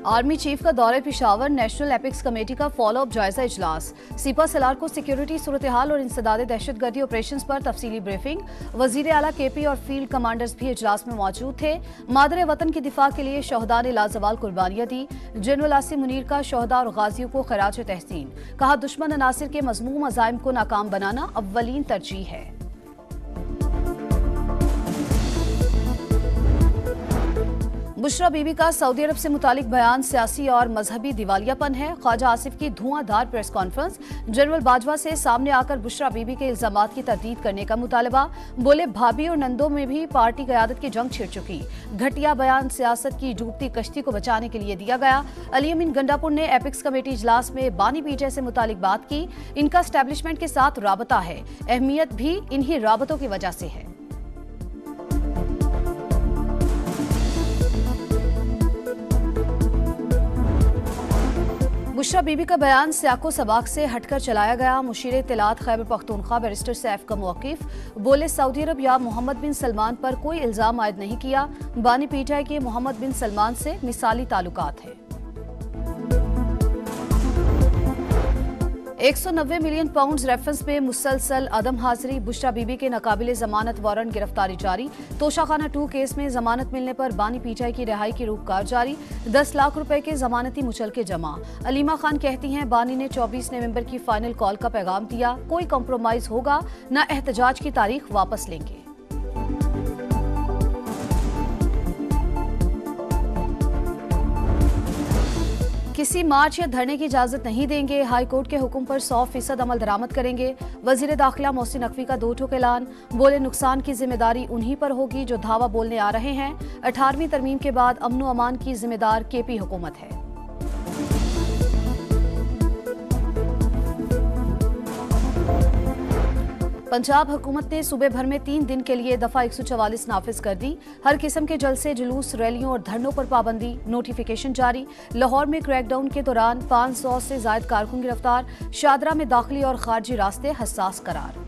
Army chief का दौरे Peshawar, national epics committee का फॉलोअप जायजा इजलास। सिपा सलार को सिक्योरिटी सूरत हाल और इंसदाद दहशतगर्दी ऑपरेशंस पर तफसीली ब्रीफिंग। वजीर आला केपी और फील्ड कमांडर्स भी इजलास में मौजूद थे। मादरे वतन की दिफा के लिए शहदा ने लाजवाल कुर्बानियां दी। जनरल आसिम मुनीर का शहदा और गाजियों को खराज तहसीन। कहा, दुश्मन अनासिर के मजमूम अज़ाइम को नाकाम बनाना अव्वलीन तरजीह है। बुशरा बीबी का सऊदी अरब से मुतालिक बयान सियासी और मजहबी दिवालियापन है। ख्वाजा आसिफ की धुआंधार प्रेस कॉन्फ्रेंस। जनरल बाजवा से सामने आकर बुशरा बीबी के इल्जामात की तरदीद करने का मुतालबा। बोले, भाभी और नंदों में भी पार्टी क़यादत की जंग छिड़ चुकी। घटिया बयान सियासत की डूबती कश्ती को बचाने के लिए दिया गया। अली अमीन गंडापुर ने एपिक्स कमेटी इजलास में बानी पीटीआई से मुतालिक बात की। इनका एस्टैब्लिशमेंट के साथ राबता है, अहमियत भी इन्हीं राबतों की वजह से है। बुशरा बीबी का बयान सियाको सबाक से हटकर चलाया गया। मुशीर इत्तलात खैबर पख्तूनख्वा बैरिस्टर सैफ का मौक़िफ़। बोले, सऊदी अरब या मोहम्मद बिन सलमान पर कोई इल्ज़ाम आयद नहीं किया। बानी पीटीआई के मोहम्मद बिन सलमान से मिसाली ताल्लुकात है। 190 मिलियन पाउंड रेफरेंस में मुसलसल अदम हाजिरी। बुशरा बीबी के नाकाबिले जमानत वारंट गिरफ्तारी जारी। तोशाखाना 2 केस में जमानत मिलने पर बानी पीटीआई की रिहाई की रूपकार जारी। 10 लाख रुपए के जमानती मुचलके जमा। अलीमा खान कहती हैं, बानी ने 24 नवंबर की फाइनल कॉल का पैगाम दिया। कोई कॉम्प्रोमाइज होगा न एहतजाज की तारीख वापस लेंगे। किसी मार्च या धरने की इजाजत नहीं देंगे। हाई कोर्ट के हुक्म पर 100% अमल दरामद करेंगे। वजीर दाखिला मोहसिन नकवी का 2 टूक ऐलान। बोले, नुकसान की जिम्मेदारी उन्हीं पर होगी जो धावा बोलने आ रहे हैं। 18वीं तरमीम के बाद अमन व अमान की जिम्मेदार केपी हुकूमत है। पंजाब हुकूमत ने सूबे भर में 3 दिन के लिए दफा 144 नाफिज कर दी। हर किस्म के जलसे, जुलूस, रैलियों और धरनों पर पाबंदी। नोटिफिकेशन जारी। लाहौर में क्रैकडाउन के दौरान 500 से जायद कारकुन गिरफ्तार। शादरा में दाखिली और खारजी रास्ते हसास करार।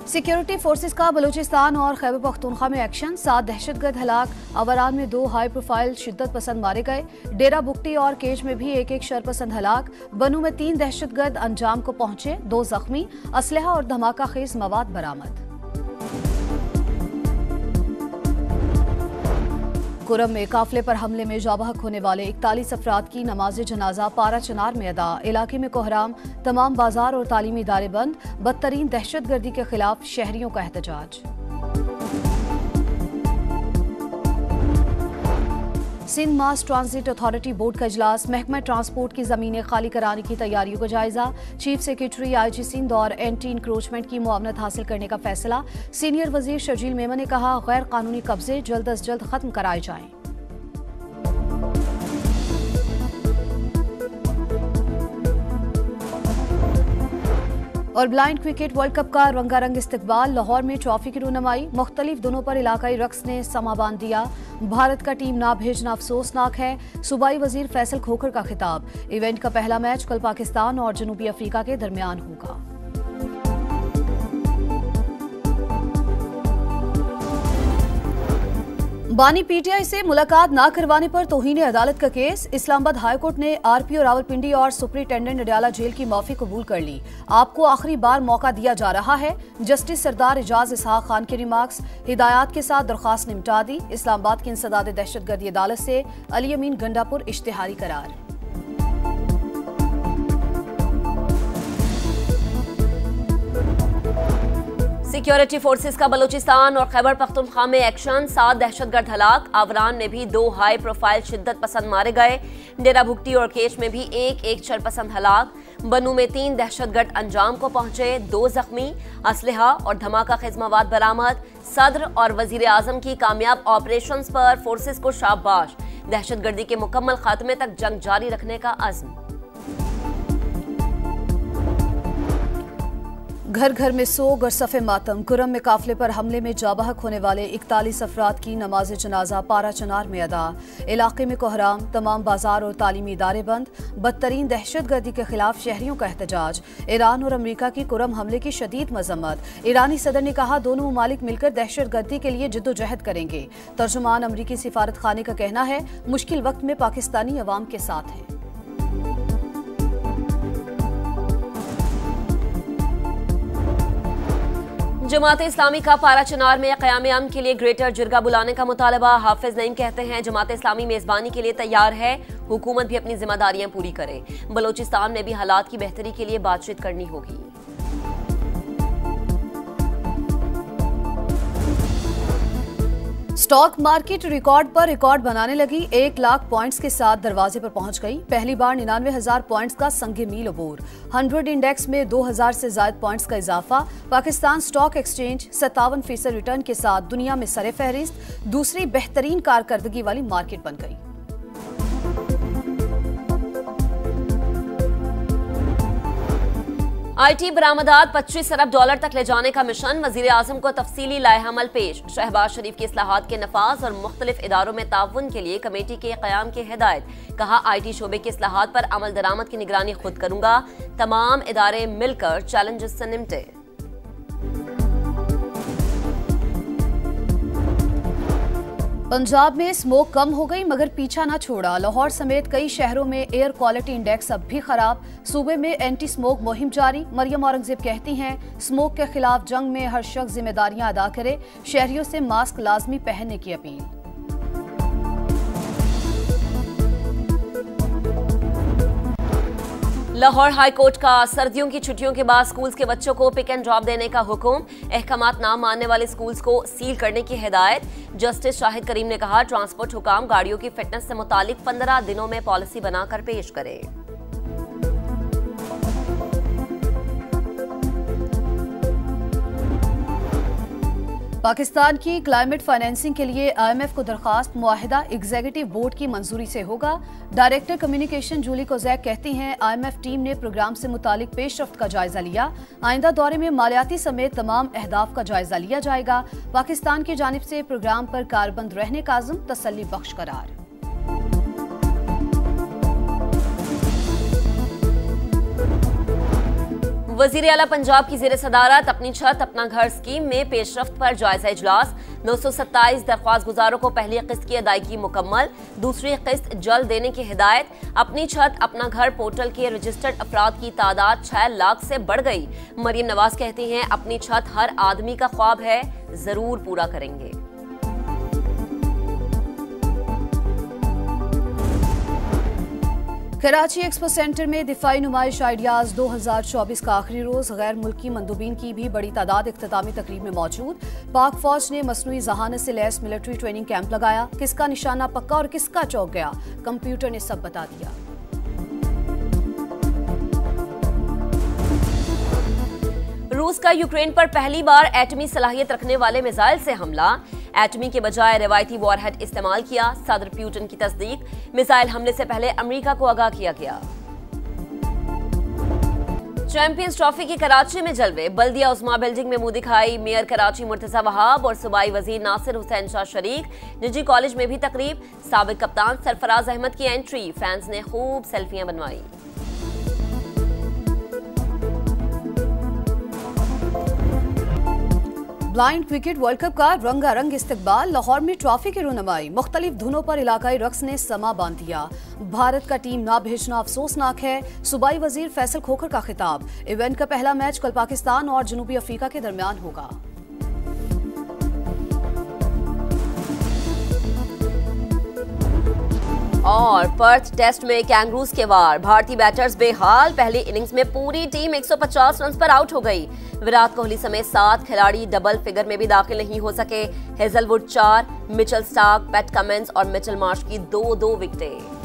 सिक्योरिटी फोर्सेस का बलूचिस्तान और खैबर पख्तूनख्वा में एक्शन। 7 दहशतगर्द हलाक। अवरान में 2 हाई प्रोफाइल शिद्दत पसंद मारे गए। डेरा बुगटी और केज में भी एक शरपसंद हलाक। बनू में 3 दहशतगर्द अंजाम को पहुंचे, 2 जख्मी। असलहा और धमाका खेज मवाद बरामद। कुरम में काफिले पर हमले में जाबहक होने वाले 41 अफराद की नमाज जनाजा पारा चनार में अदा। इलाके में कोहराम। तमाम बाजार और तालीमी इदारे बंद। बदतरीन दहशतगर्दी के खिलाफ शहरियों का एहतजाज। Sindh mass transit authority board का इजलास। महकमा ट्रांसपोर्ट की जमीनें खाली कराने की तैयारियों का जायजा। चीफ सेक्रेटरी आईजी सिंध और एंटी इंक्रोचमेंट की मुआवनत हासिल करने का फैसला। सीनियर वजीर शर्जील मेमन ने कहा, गैर कानूनी कब्जे जल्द अज जल्द खत्म कराए जाएं। और ब्लाइंड क्रिकेट वर्ल्ड कप का रंगारंग इस्तकबाल। लाहौर में ट्रॉफी की रूनमाई। मुख्तलिफ दिनों पर इलाकाई रक्स ने समा बांध दिया। भारत का टीम ना भेजना अफसोसनाक है। सूबाई वजीर फैसल खोखर का खिताब। इवेंट का पहला मैच कल पाकिस्तान और जनूबी अफ्रीका के दरमियान होगा। बानी पीटीआई से मुलाकात ना करवाने पर तौहीन अदालत का केस। इस्लामाबाद हाईकोर्ट ने आरपीओ रावलपिंडी और सुपरिटेंडेंट अडयाला जेल की माफी कबूल कर ली। आपको आखिरी बार मौका दिया जा रहा है। जस्टिस सरदार एजाज इसहाक खान के रिमार्क्स। हिदायत के साथ दरख्वास्त निपटा दी। इस्लामाबाद की इंसदाद दहशतगर्दी अदालत से अली अमीन गंडापुर इश्तिहारी करार। सिक्योरिटी फोर्सेस का बलूचिस्तान और खैबर पख्तूनख्वा में एक्शन। 7 दहशतगर्द हलाक। अवरान में भी 2 हाई प्रोफाइल शिद्दत पसंद मारे गए। डेरा भुगटी और केच में भी एक शरपसंद हलाक। बनू में 3 दहशतगर्द अंजाम को पहुंचे, 2 जख्मी। असलहा और धमाका खेज मवाद बरामद। सदर और वजीर आजम की कामयाब ऑपरेशंस पर फोर्सेस को शाबाश। दहशतगर्दी के मुकम्मल खात्मे तक जंग जारी रखने का अज़्म। घर घर में सोग और सफ़े मातम। कुरम में काफिले पर हमले में जाबहक होने वाले 41 अफराद की नमाज जनाजा पारा चनार में अदा। इलाके में कोहराम, तमाम बाजार और तालीमी इदारे बंद। बदतरीन दहशतगर्दी के खिलाफ शहरियों का एहतजाज। ईरान और अमरीका की कुरम हमले की शदीद मजम्मत। ईरानी सदर ने कहा दोनों ममालिक मिलकर दहशतगर्दी के लिए जद्दोजहद करेंगे। तर्जुमान अमरीकी सिफारत खाने का कहना है मुश्किल वक्त में पाकिस्तानी अवाम के साथ है। जमात इस्लामी का पारा चनार में क़याम अमन के लिए ग्रेटर जिरगा बुलाने का मुतालबा। हाफिज नईम कहते हैं जमात इस्लामी मेजबानी के लिए तैयार है, हुकूमत भी अपनी जिम्मेदारियां पूरी करे। बलोचिस्तान में भी हालात की बेहतरी के लिए बातचीत करनी होगी। स्टॉक मार्केट रिकॉर्ड पर रिकॉर्ड बनाने लगी। 1 लाख पॉइंट्स के साथ दरवाजे पर पहुंच गई। पहली बार 99,000 पॉइंट्स का संगे मील अबूर। 100 इंडेक्स में 2000 से ज्यादा पॉइंट्स का इजाफा। पाकिस्तान स्टॉक एक्सचेंज 57% रिटर्न के साथ दुनिया में सरे फहरिस्त दूसरी बेहतरीन कारकर्दगी वाली मार्केट बन गई। IT बरामदात 25 अरब डॉलर तक ले जाने का मिशन। वजीर आजम को तफसीली लाएहमल पेश। शहबाज शरीफ की इस्लाहात के नफाज और मुख्तलिफ इदारों में ताउन के लिए कमेटी के क़याम की हिदायत। कहा IT शोबे की इस्लाहात पर अमल दरामद की निगरानी खुद करूंगा। तमाम इदारे मिलकर चैलेंजेस से निपटे। पंजाब में स्मोक कम हो गई मगर पीछा न छोड़ा। लाहौर समेत कई शहरों में एयर क्वालिटी इंडेक्स अब भी खराब। सूबे में एंटी स्मोक मुहिम जारी। मरियम औरंगजेब कहती हैं स्मोक के खिलाफ जंग में हर शख्स जिम्मेदारियां अदा करे। शहरियों से मास्क लाजमी पहनने की अपील। लाहौर हाई कोर्ट का सर्दियों की छुट्टियों के बाद स्कूल्स के बच्चों को पिक एंड ड्रॉप देने का हुक्म। अहकामात ना मानने वाले स्कूल्स को सील करने की हिदायत। जस्टिस शाहिद करीम ने कहा ट्रांसपोर्ट हुकाम गाड़ियों की फिटनेस से मुतालिक 15 दिनों में पॉलिसी बनाकर पेश करें। पाकिस्तान की क्लाइमेट फाइनेंसिंग के लिए IMF को दरखास्त। मुआहिदा एग्जीक्यूटिव बोर्ड की मंजूरी से होगा। डायरेक्टर कम्युनिकेशन जूली कोजैक कहती हैं IMF टीम ने प्रोग्राम से मुतालिक पेशरफ्त का जायजा लिया। आइंदा दौरे में मालियाती समेत तमाम अहदाफ का जायजा लिया जाएगा। पाकिस्तान की जानिब से प्रोग्राम पर कारबंद रहने का अज़्म तसल्ली बख्श करार। वजीर आला पंजाब की ज़ेरे सदारत अपनी छत अपना घर स्कीम में पेशरफ्त पर जायजा इजलास। 927 दरख्वास्त गुजारों को पहली किस्त की अदायगी मुकम्मल, दूसरी किस्त जल्द देने की हिदायत। अपनी छत अपना घर पोर्टल के रजिस्टर्ड अफराद की तादाद 6 लाख से बढ़ गई। मरियम नवाज कहती हैं अपनी छत हर आदमी का ख्वाब है, जरूर पूरा करेंगे। कराची एक्सपो सेंटर में दिफाई नुमाइश आइडियाज 2024 का आखिरी रोज। गैर मुल्की मंदूबीन की भी बड़ी तादाद इख्तितामी तकरीब में मौजूद। पाक फौज ने मसनूई जहानत से लैस मिलिट्री ट्रेनिंग कैंप लगाया। किसका निशाना पक्का और किसका चौक गया, कंप्यूटर ने सब बता दिया। रूस का यूक्रेन पर पहली बार एटमी सलाहियत रखने वाले मिसाइल से हमला। एटमी के बजाय रिवायती वॉरहेड इस्तेमाल किया। सदर पुतिन की तस्दीक। मिसाइल हमले से पहले अमेरिका को आगाह किया गया। चैंपियंस ट्रॉफी की कराची में जलवे। बल्दिया उस्मा बिल्डिंग में मुंह दिखाई मेयर कराची मुर्तजा वहाब और सूबाई वजीर नासिर हुसैन शाह शरीक। निजी कॉलेज में भी तकरीब। साबिक कप्तान सरफराज अहमद की एंट्री। फैंस ने खूब सेल्फियां बनवाई। ब्लाइंड क्रिकेट वर्ल्ड कप का रंगारंग इस्तकबाल। लाहौर में ट्रॉफी की रुनमाई। मुख्तलिफ धुनों पर इलाकाई रक्स ने समा बांध दिया। भारत का टीम ना भेजना अफसोसनाक है, सूबाई वजीर फैसल खोखर का खिताब। इवेंट का पहला मैच कल पाकिस्तान और जनूबी अफ्रीका के दरमियान होगा। और पर्थ टेस्ट में कैंगरूज के वार। भारतीय बैटर्स बेहाल। पहली इनिंग्स में पूरी टीम 150 रन पर आउट हो गई। विराट कोहली समेत 7 खिलाड़ी डबल फिगर में भी दाखिल नहीं हो सके। Hazlewood 4, Mitchell Starc, PAT Cummins और मिचेल मार्श की 2-2 विकेटें।